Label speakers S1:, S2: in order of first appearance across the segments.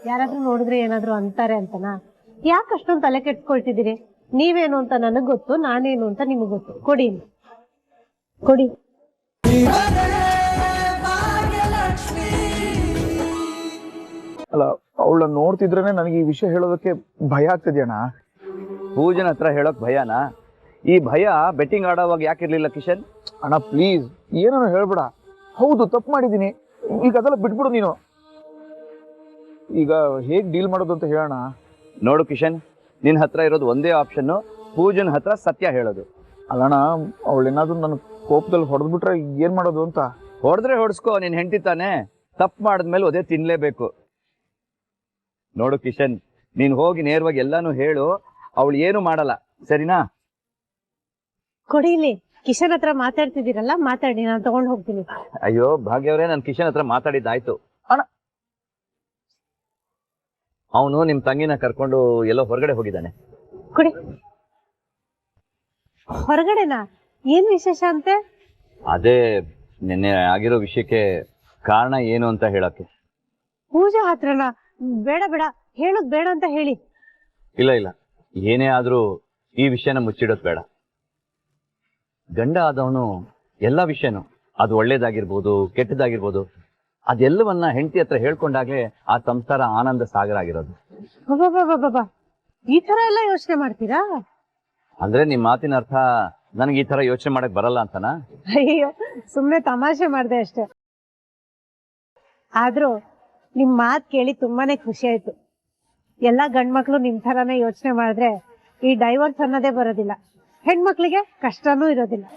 S1: ಯಾರಾದ್ರೂ ನೋಡಿದ್ರೆ ಏನಾದ್ರು ಅಂತಾರೆ ಅಂತನಾ? ಯಾಕೆ ಅಷ್ಟೊಂದು ತಲೆ ಕೆಡ್ಸ್ಕೊಳ್ತಿದ್ದೀರಿ? ನೀವೇನು ಅಂತ ನನಗ್ ಗೊತ್ತು, ನಾನೇನು ಅಂತ ನಿಮಗ್ ಗೊತ್ತು. ಕೊಡಿ ಕೊಡಿ.
S2: ಅಲ್ಲ, ಅವಳನ್ನ ನೋಡ್ತಿದ್ರೇನೆ ನನಗೆ ಈ ವಿಷಯ ಹೇಳೋದಕ್ಕೆ ಭಯ ಆಗ್ತಿದ್ಯಣ್ಣ.
S3: ಪೂಜನ ಹತ್ರ ಹೇಳೋಕ್ ಭಯನಾ? ಈ ಭಯ ಬೆಟ್ಟಿಂಗ್ ಆಡೋವಾಗ ಯಾಕಿರ್ಲಿಲ್ಲ ಕಿಶನ್?
S2: ಅಣ್ಣ ಪ್ಲೀಸ್, ಏನೋ ಹೇಳ್ಬೇಡ. ಹೌದು, ತಪ್ಪು ಮಾಡಿದ್ದೀನಿ. ಈಗ ಅದೆಲ್ಲ ಬಿಟ್ಬಿಡು ನೀನು. ಈಗ ಹೇಗ್ ಡೀಲ್ ಮಾಡೋದು ಅಂತ ಹೇಳೋಣ.
S3: ನೋಡು ಕಿಶನ್, ನಿನ್ ಹತ್ರ ಇರೋದು ಒಂದೇ ಆಪ್ಷನ್, ಪೂಜನ್ ಹತ್ರ ಸತ್ಯ ಹೇಳೋದು.
S2: ಅಲ್ಲಣ್ಣ, ಅವಳೇನಾದ್ರೂ ನನ್ನ ಕೋಪದಲ್ಲಿ ಹೊಡೆದ್ಬಿಟ್ರೆ ಏನ್ ಮಾಡೋದು ಅಂತ.
S3: ಹೊಡೆದ್ರೆ ಹೊಡ್ಸ್ಕೋ, ನಿನ್ ಹೆಂಡತಿ ತಾನೆ. ತಪ್ಪು ಮಾಡಿದ್ಮೇಲೆ ಅದೇ ತಿನ್ಲೇಬೇಕು. ನೋಡು ಕಿಶನ್, ನೀನ್ ಹೋಗಿ ನೇರವಾಗಿ ಎಲ್ಲಾನು ಹೇಳು, ಅವಳು ಏನು ಮಾಡಲ್ಲ, ಸರಿನಾ?
S1: ಕೊಡಿಲಿ. ಕಿಶನ್ ಹತ್ರ ಮಾತಾಡ್ತಿದ್ದೀರಲ್ಲ, ಮಾತಾಡಿ, ನಾನು ತಗೊಂಡ್ ಹೋಗ್ತೀನಿ.
S3: ಅಯ್ಯೋ ಭಾಗ್ಯವ್ರೆ, ನಾನು ಕಿಶನ್ ಹತ್ರ ಮಾತಾಡಿದ್ದಾಯ್ತು.
S2: ಅಣ್ಣ,
S3: ಅವನು ನಿಮ್ ತಂಗಿನ ಕರ್ಕೊಂಡು ಎಲ್ಲೋ ಹೊರಗಡೆ ಹೋಗಿದ್ದಾನೆ.
S1: ಕೊಡಿ. ಹೊರಗಡೆನಾ? ಏನ್ ವಿಶೇಷ ಅಂತೆ?
S3: ಅದೇ ನಿನ್ನೆ ಆಗಿರೋ ವಿಷಯಕ್ಕೆ ಕಾರಣ ಏನು ಅಂತ ಹೇಳಕ್ಕೆ.
S1: ಪೂಜಾ ಹತ್ರನಾ? ಬೇಡ ಬೇಡ, ಹೇಳೋದ್ ಬೇಡ ಅಂತ ಹೇಳಿ.
S3: ಇಲ್ಲ ಇಲ್ಲ, ಏನೇ ಆದ್ರೂ ಈ ವಿಷಯನ ಮುಚ್ಚಿಡೋದ್ ಬೇಡ. ಗಂಡ ಆದವನು ಎಲ್ಲ ವಿಷಯನೂ, ಅದು ಒಳ್ಳೇದಾಗಿರ್ಬೋದು ಕೆಟ್ಟದಾಗಿರ್ಬೋದು, ಅದೆಲ್ಲವನ್ನ ಹೆಂಡತಿ ಹತ್ರ ಹೇಳ್ಕೊಂಡಾಗ್ಲೇ ಆ ಸಂಸಾರ ಆನಂದ ಸಾಗರ ಆಗಿರೋದು.
S1: ಈ ತರ ಎಲ್ಲ ಯೋಚನೆ ಮಾಡ್ತೀರಾ?
S3: ಅಂದ್ರೆ ನಿಮ್ ಮಾತಿನ ಅರ್ಥ ನನಗೆ ಈ ತರ ಯೋಚನೆ ಮಾಡಕ್ ಬರಲ್ಲ ಅಂತನಾ?
S1: ಅಯ್ಯೋ, ಸುಮ್ನೆ ತಮಾಷೆ ಮಾಡ್ದೆ ಅಷ್ಟೆ. ಆದ್ರೂ ನಿಮ್ ಮಾತ್ ಕೇಳಿ ತುಂಬಾನೇ ಖುಷಿ ಆಯ್ತು. ಎಲ್ಲಾ ಗಂಡ್ಮಕ್ಳು ನಿಮ್ ತರಾನೇ ಯೋಚನೆ ಮಾಡಿದ್ರೆ ಈ ಡೈವರ್ಸ್ ಅನ್ನೋದೇ ಬರೋದಿಲ್ಲ. ಹೆಣ್ಮಕ್ಳಿಗೆ ಕಷ್ಟನೂ ಇರೋದಿಲ್ಲ.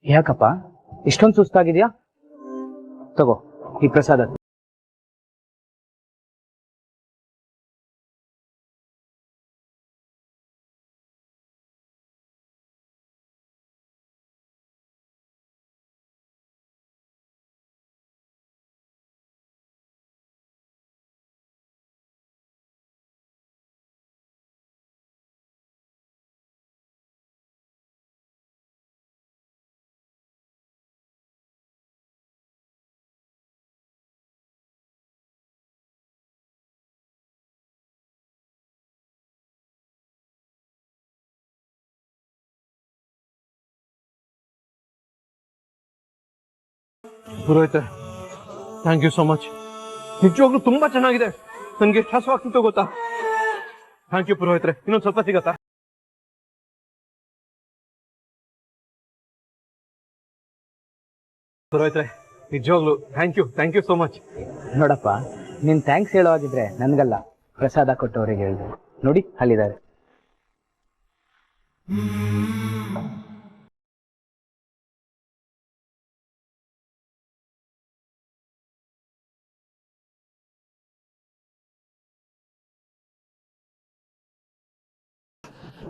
S4: ಯಾಕಪ್ಪ ಇಷ್ಟೊಂದು ಸುಸ್ತಾಗಿದ್ಯಾ? ತಗೋ ಈ ಪ್ರಸಾದ.
S5: ಪುರೋಹಿತ, ಥ್ಯಾಂಕ್ ಯು ಸೋ ಮಚ್. ನಿಜವಾಗ್ಲೂ ತುಂಬಾ ಚೆನ್ನಾಗಿದೆ. ನನ್ಗೆ ಎಷ್ಟು ಹಸುವಾಗ್ತಿತ್ತು ಗೊತ್ತಾ? ಥ್ಯಾಂಕ್ ಯು ಪುರೋಹಿತ್ರೆ. ಇನ್ನೊಂದು ಸ್ವಲ್ಪ ಸಿಗತ್ತಾ? ಪುರೋಹಿತ್ರೆ, ನಿಜವಾಗ್ಲೂ ಥ್ಯಾಂಕ್ ಯು ಸೋ ಮಚ್.
S4: ನೋಡಪ್ಪ, ನೀನ್ ಥ್ಯಾಂಕ್ಸ್ ಹೇಳೋ ಹಾಗಿದ್ರೆ ನನ್ಗಲ್ಲ, ಪ್ರಸಾದ ಕೊಟ್ಟವರಿಗೆ ಹೇಳಿದೆ. ನೋಡಿ ಅಲ್ಲಿದ್ದಾರೆ.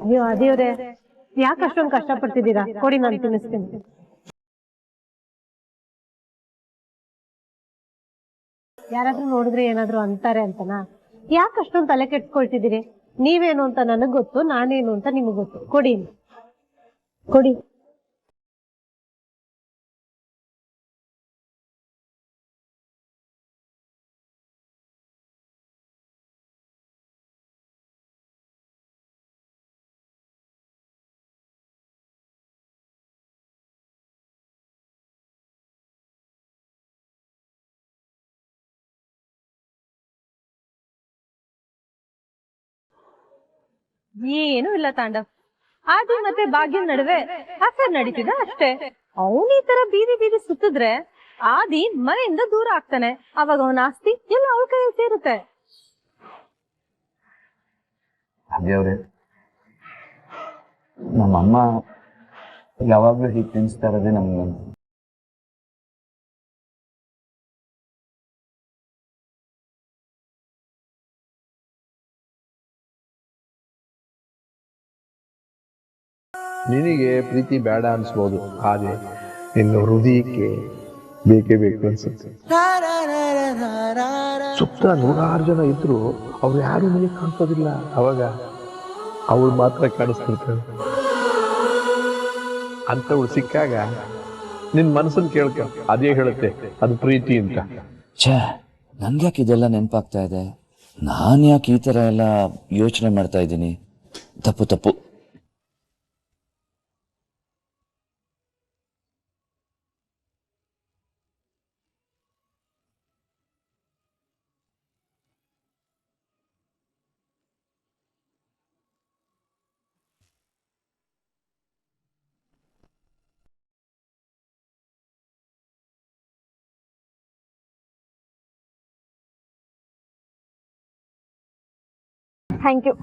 S1: ಅಯ್ಯೋ ಅದೇವ್ರೆ, ಯಾಕೆ ಅಷ್ಟೊಂದು ಕಷ್ಟ ಪಡ್ತಿದ್ದೀರಾ? ಕೊಡಿ, ನಾನು ತಿನ್ನಿಸ್ತೀನಿ. ಯಾರಾದ್ರೂ ನೋಡಿದ್ರೆ ಏನಾದ್ರು ಅಂತಾರೆ ಅಂತನಾ? ಯಾಕೆ ಅಷ್ಟೊಂದು ತಲೆ ಕೆಡ್ಸ್ಕೊಳ್ತಿದ್ದೀರಿ? ನೀವೇನು ಅಂತ ನನಗ್ ಗೊತ್ತು, ನಾನೇನು ಅಂತ ನಿಮಗ್ ಗೊತ್ತು. ಕೊಡಿ ಕೊಡಿ.
S6: ಏನು ಇಲ್ಲ ತಾಂಡವ್. ಆದಿ ಮತ್ತೆ ಭಾಗ್ಯನ್ ನಡುವೆ ಅಫೇರ್ ನಡೀತಿದೆ ಅಷ್ಟೇ. ಅವನು ಈ ತರ ಬೀದಿ ಬೀದಿ ಸುತ್ತಿದ್ರೆ ಆದಿ ಮನೆಯಿಂದ ದೂರ ಆಗ್ತಾನೆ. ಅವಾಗ ಅವನ ಆಸ್ತಿ ಎಲ್ಲ ಅವಳ ಕೈಯಲ್ಲಿ ಸೇರುತ್ತೆ.
S3: ಹಾಗೆ ಅವ್ರೆ ನಮ್ಮಮ್ಮ ಯಾವಾಗಲೂ ಹೀಗೆ ತಿನ್ನಿಸ್ತಾ ಇರೋದೇ ನಮ್ಗೆ
S5: ನಿನಗೆ ಪ್ರೀತಿ ಬೇಡ ಅನ್ಸ್ಬೋದು, ಆದ್ರೆ ನಿನ್ನ ಹೃದಯಕ್ಕೆ ಬೇಕೇ ಬೇಕು ಅನ್ಸುತ್ತೆ. ಸುತ್ತ 100 ಜನ ಇದ್ರು ಅವ್ರು ಯಾರು ನಿನಗೆ ಕಾಣಿಸೋದಿಲ್ಲ, ಅವಾಗ ಅವಳು ಮಾತ್ರ ಕಾಣಿಸ್ತಿರ್ತಾಳೆ. ಅಂತವಳು ಸಿಕ್ಕಾಗ ನಿನ್ ಮನಸ್ಸನ್ನು ಕೇಳ್ಕ, ಅದೇ ಹೇಳುತ್ತೆ ಅದು ಪ್ರೀತಿ ಅಂತ.
S3: ಛೇ, ನನ್ಗ್ಯಾಕೆ ಇದೆಲ್ಲ ನೆನಪಾಗ್ತಾ ಇದೆ? ನಾನು ಯಾಕೆ ಈ ಥರ ಎಲ್ಲ ಯೋಚನೆ ಮಾಡ್ತಾ ಇದ್ದೀನಿ? ತಪ್ಪು.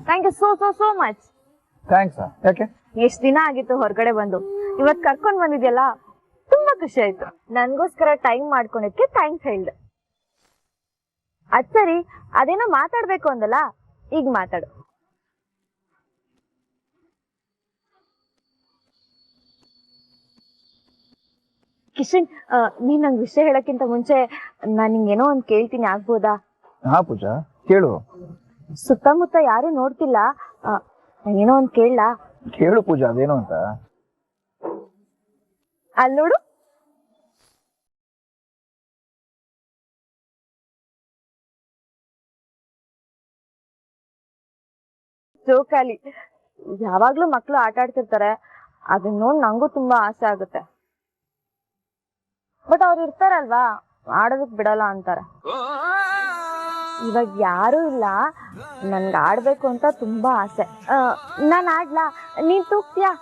S7: Thank you so much.
S2: Thanks. ಯಾಕೆ?
S7: ಎಷ್ಟ್ ದಿನ ಆಗಿತ್ತು ಹೊರಗಡೆ ಬಂದು, ಇವತ್ ಕರ್ಕೊಂಡ್ ಬಂದಿದ್ಯಲ್ಲ ತುಂಬಾ ಖುಷಿ ಆಯ್ತು. ನನ್ಗೋಸ್ಕರ ಟೈಮ್ ಮಾಡ್ಕೊಂಡಿದ್ಕೆ ಥ್ಯಾಂಕ್ಸ್ ಹೇಳ್ದೆ. ಅದ್ ಸರಿ, ಅದೇನೋ ಮಾತಾಡ್ಬೇಕು ಅಂದಲ್ಲ, ಈಗ ಮಾತಾಡು. ಕಿಶನ್, ನೀನ್ ನಂಗೆ ವಿಷಯ ಹೇಳಕ್ಕಿಂತ ಮುಂಚೆ ನಾನ್ ನಿಂಗೇನೋ ಒಂದ್ ಕೇಳ್ತೀನಿ, ಆಗ್ಬೋದಾ?
S2: ಹಾ ಪೂಜಾ, ಕೇಳು.
S7: ಸುತ್ತಮುತ್ತ ಯಾರು ನೋಡ್ತಿಲ್ಲ, ಏನೋ ಒಂದ್ ಕೇಳಲಾ?
S2: ಕೇಳು ಪೂಜಾ, ಅದೇನು ಅಂತ.
S7: ಅಲ್ಲಿ ನೋಡು. ಜೋಕಾಲಿ ಯಾವಾಗ್ಲೂ ಮಕ್ಳು ಆಟ ಆಡ್ತಿರ್ತಾರೆ, ಅದನ್ನ ನೋಡ್ ನಂಗೂ ತುಂಬಾ ಆಸೆ ಆಗುತ್ತೆ. ಬಟ್ ಅವ್ರು ಇರ್ತಾರಲ್ವಾ, ಆಡೋದಕ್ ಬಿಡಲ್ಲ ಅಂತಾರೆ. ಇವಾಗ ಯಾರು ಇಲ್ಲ, ನನ್ಗೆ ಆಡ್ಬೇಕು ಅಂತ ತುಂಬಾ ಆಸೆ. ನಾನ್ ಆಡ್ಲಾ? ನೀನ್ ತೂಗ್ತೀಯಾ?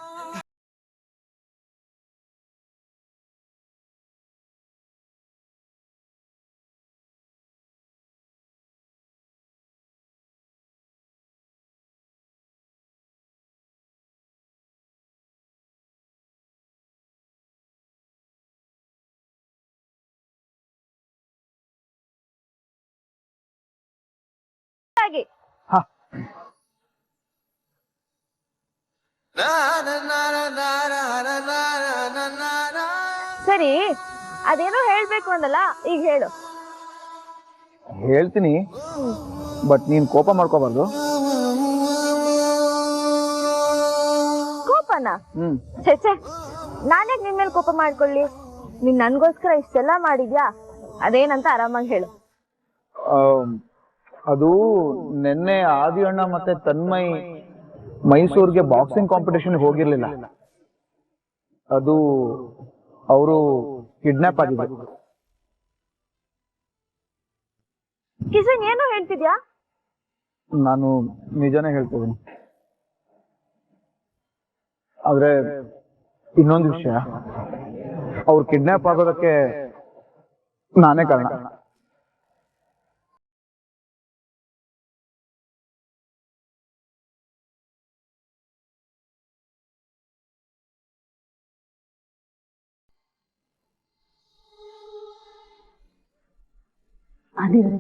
S2: ಹಾ,
S7: ಸರಿ, ಅದೇನೋ ಹೇಳ್ಬೇಕು ಅಂದಲ್ಲ, ಈಗ ಹೇಳು.
S2: ಹೇಳ್ತೀನಿ, ಬಟ್ ನೀನ್ ಕೋಪ ಮಾಡ್ಕೋಬಾರ್ದು.
S7: ಕೋಪನ? ಛೆ, ನಾನೇ ನಿನ್ ಮೇಲೆ ಕೋಪ ಮಾಡ್ಕೊಳ್ಳಿ? ನೀನ್ ನನ್ಗೋಸ್ಕರ ಇಷ್ಟೆಲ್ಲ ಮಾಡಿದ್ಯಾ, ಅದೇನಂತ ಆರಾಮಾಗಿ ಹೇಳು.
S2: ಅದು ನಿನ್ನೆ ಆದಿ ಅಣ್ಣ ಮತ್ತೆ ತನ್ಮಯ್ ಮೈಸೂರಿಗೆ ಬಾಕ್ಸಿಂಗ್ ಕಾಂಪಿಟೇಷನ್ ಹೋಗಿರ್ಲಿಲ್ಲ. ಅದು ಅವರು ಕಿಡ್ನಾಪ್ ಆಗಿದ್ರು.
S7: ಕಿಶನ್, ಏನು ಹೇಳ್ತಿದ್ಯಾ?
S2: ನಾನು ನಿಜಾನೇ ಹೇಳ್ತಿದ್ದೀನಿ. ಆದ್ರೆ ಇನ್ನೊಂದು ವಿಷಯ, ಅವ್ರು ಕಿಡ್ನಾಪ್ ಆಗೋದಕ್ಕೆ ನಾನೇ ಕಾರಣ.
S1: ಅದೇವ್ರೆ,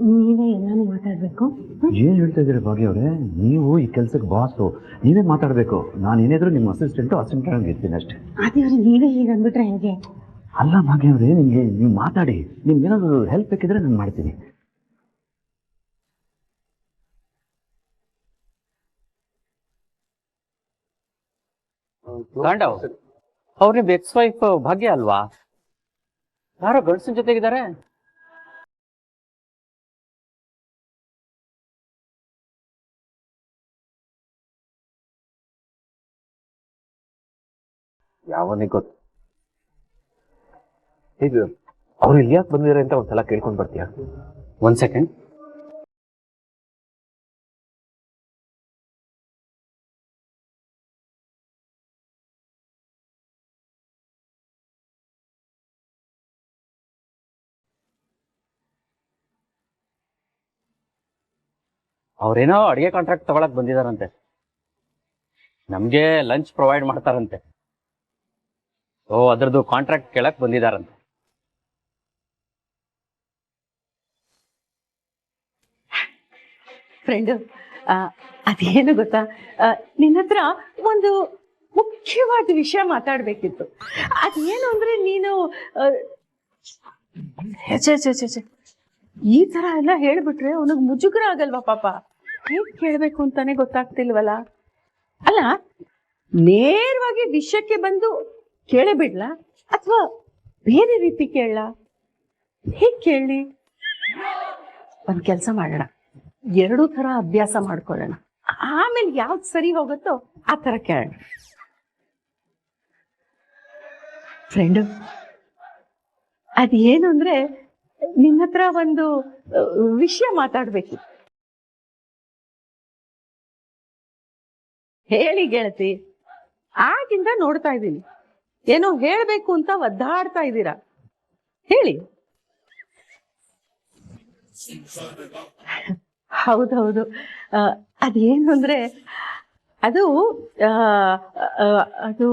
S1: ನೀವೇ ಎಲ್ಲಾನು ಮಾತಾಡ್ಬೇಕು.
S3: ಏನ್ ಹೇಳ್ತಾ ಇದ್ದೀರಿ ಭಾಗ್ಯ ಅವರೇ? ನೀವು ಈ ಕೆಲ್ಸಕ್ಕೆ ಬಾಸು, ನೀವೇ ಮಾತಾಡ್ಬೇಕು. ನಾನು ಏನಾದ್ರು ನಿಮ್ಮ ಅಸಿಸ್ಟೆಂಟ್ ಆಗಿ ಇರ್ತೀನಿ ಅಷ್ಟೇ.
S1: ಅದೇವ್ರೆ, ನೀವೇ ಹೀಗೆ ಅಂದ್ಬಿಟ್ರೆ ಹೇಗೆ?
S3: ಅಲ್ಲ ಭಾಗ್ಯ ಅವರೇ, ನೀವು ಮಾತಾಡಿ. ನಿಮ್ಗೆ ಏನಾದ್ರು ಹೆಲ್ಪ್ ಬೇಕಿದ್ರೆ ನಾನು ಮಾಡ್ತೀನಿ.
S4: ತಾಂಡವ್, ಅವ್ರ ನಿಮ್ ಎಕ್ಸ್ ವೈಫ್ ಭಾಗ್ಯ ಅಲ್ವಾ? ಯಾರೋ ಗಂಡಸಿನ ಜೊತೆಗಿದ್ದಾರೆ.
S5: ಯಾವನಿಗೆ ಗೊತ್ತು? ಇದು ಅವ್ರು ಇಲ್ಲಿ ಯಾಕೆ ಬಂದಿದ್ದಾರೆ ಅಂತ ಒಂದ್ಸಲ ಕೇಳ್ಕೊಂಡ್ ಬರ್ತೀಯಾ?
S4: ಒಂದ್ ಸೆಕೆಂಡ್.
S8: ಅವ್ರೇನೋ ಅಡಿಗೆ ಕಾಂಟ್ರಾಕ್ಟ್ ತಗೊಳಕ್ ಬಂದಿದಾರಂತೆ. ನಮ್ಗೆ ಲಂಚ್ ಪ್ರೊವೈಡ್ ಮಾಡ್ತಾರಂತೆ. ಅದ್ರದ್ದು ಕಾಂಟ್ರಾಕ್ಟ್ ಕೇಳಕ್ ಬಂದಿದಾರಂತೆ.
S6: ಫ್ರೆಂಡ್, ಅದೇನು ಗೊತ್ತಾ, ನಿನ್ನ ಹತ್ರ ಒಂದು ಮುಖ್ಯವಾದ ವಿಷಯ ಮಾತಾಡ್ಬೇಕಿತ್ತು. ಅದೇನು ಅಂದ್ರೆ ನೀನು ಈ ತರ ಎಲ್ಲ ಹೇಳ್ಬಿಟ್ರೆ ಅವನಿಗೆ ಮುಜುಗರ ಆಗಲ್ವಾ ಪಾಪ? ಹೇಗ್ ಕೇಳ್ಬೇಕು ಅಂತಾನೆ ಗೊತ್ತಾಗ್ತಿಲ್ವಲ್ಲ. ಅಲ್ಲ, ನೇರವಾಗಿ ವಿಷಯಕ್ಕೆ ಬಂದು ಕೇಳೇ ಬಿಡ್ಲಾ ಅಥವಾ ಬೇರೆ ರೀತಿ ಕೇಳಲ್ಲ? ಹೇಗ್ ಕೇಳಿ? ಒಂದ್ ಕೆಲ್ಸ ಮಾಡೋಣ, ಎರಡೂ ತರ ಅಭ್ಯಾಸ ಮಾಡ್ಕೊಳ್ಳೋಣ. ಆಮೇಲೆ ಯಾವ್ದು ಸರಿ ಹೋಗುತ್ತೋ ಆ ತರ ಕೇಳೋಣ. ಫ್ರೆಂಡು, ಅದೇನು ಅಂದ್ರೆ ನಿನ್ನ ಹತ್ರ ಒಂದು ವಿಷಯ ಮಾತಾಡ್ಬೇಕು. ಹೇಳಿ ಗೆಳತಿ, ಆಗಿಂದ ನೋಡ್ತಾ ಇದ್ದೀನಿ ಏನೋ ಹೇಳ್ಬೇಕು ಅಂತ ಒದ್ದಾಡ್ತಾ ಇದ್ದೀರಾ. ಹೇಳಿ. ಹೌದೌದು, ಅದೇನು ಅಂದ್ರೆ ಅದು ಅದು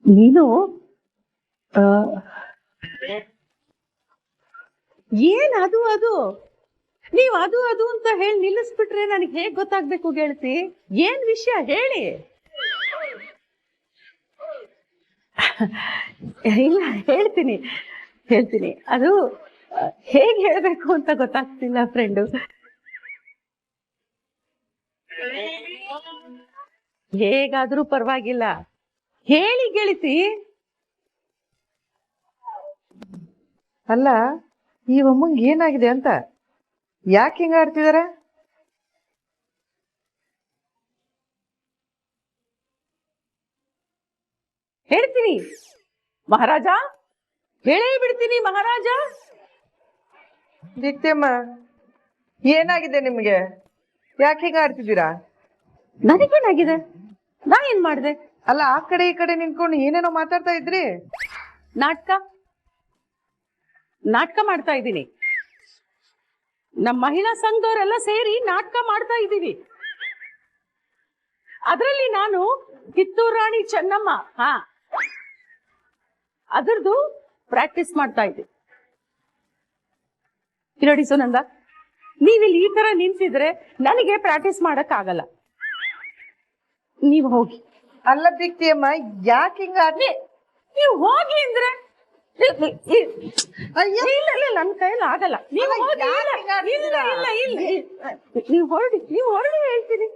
S6: ನೀನು ಏನದು ಅದು ನೀವು ಅದು ಅದು ಅಂತ ಹೇಳಿ ನಿಲ್ಲಿಸ್ಬಿಟ್ರೆ ನನಗೆ ಹೇಗ್ ಗೊತ್ತಾಗ್ಬೇಕು ಗೆಳತಿ? ಏನ್ ವಿಷಯ ಹೇಳಿ. ಇಲ್ಲ, ಹೇಳ್ತೀನಿ. ಅದು ಹೇಗ್ ಹೇಳ್ಬೇಕು ಅಂತ ಗೊತ್ತಾಗ್ತಿಲ್ಲ ಫ್ರೆಂಡು. ಹೇಗಾದ್ರೂ ಪರವಾಗಿಲ್ಲ, ಹೇಳಿ ಗೆಳತಿ.
S9: ಅಲ್ಲ, ಈ ಅಮ್ಮಂಗೆ ಏನಾಗಿದೆ ಅಂತ ಯಾಕೆ ಹಿಂಗ ಆಡ್ತಿದಾರೆ?
S6: ಹೇಳ್ತೀನಿ ಮಹಾರಾಜ, ಹೇಳೇ ಬಿಡ್ತೀನಿ ಮಹಾರಾಜ.
S9: ದೀಪ್ತಿಯಮ್ಮ, ಏನಾಗಿದೆ ನಿಮ್ಗೆ? ಯಾಕೆ ಹಿಂಗ ಆಡ್ತಿದ್ದೀರಾ?
S6: ನನಗೇನಾಗಿದೆ? ನಾ ಏನ್ ಮಾಡ್ದೆ?
S9: ಅಲ್ಲ, ಆ ಕಡೆ ಈ ಕಡೆ ನಿಂತ್ಕೊಂಡು ಏನೇನೋ ಮಾತಾಡ್ತಾ ಇದ್ರಿ.
S6: ನಾಟಕ ಮಾಡ್ತಾ ಇದ್ದೀನಿ. ನಮ್ಮ ಮಹಿಳಾ ಸಂಘದವರೆಲ್ಲ ಸೇರಿ ನಾಟಕ ಮಾಡ್ತಾ ಇದ್ದೀವಿ. ಅದರಲ್ಲಿ ನಾನು ಕಿತ್ತೂರು ರಾಣಿ ಚೆನ್ನಮ್ಮ ಅದರದ್ದು ಪ್ರಾಕ್ಟೀಸ್ ಮಾಡ್ತಾ ಇದ್ದೀನಿ. ನೋಡಿ ಸುನಂದ, ನೀವಿಲ್ಲಿ ಈ ತರ ನಿಂತಿದ್ರೆ ನನಗೆ ಪ್ರಾಕ್ಟೀಸ್ ಮಾಡಕ್ ಆಗಲ್ಲ. ನೀವು ಹೋಗಿ.
S9: ಅಲ್ಲ ದೀಪ್ತಿಯಮ್ಮ, ಯಾಕೆ ಹಿಂಗ ಆಡ್ತಿ?
S6: ನೀವು ಹೋಗಿ ಅಂದ್ರೆ ಇಲ್ಲ, ನನ್ನ ಕೈಯಲ್ಲಿ ಆಗಲ್ಲ. ನೀವು ಹೊರಡಿ ಹೇಳ್ತೀನಿ.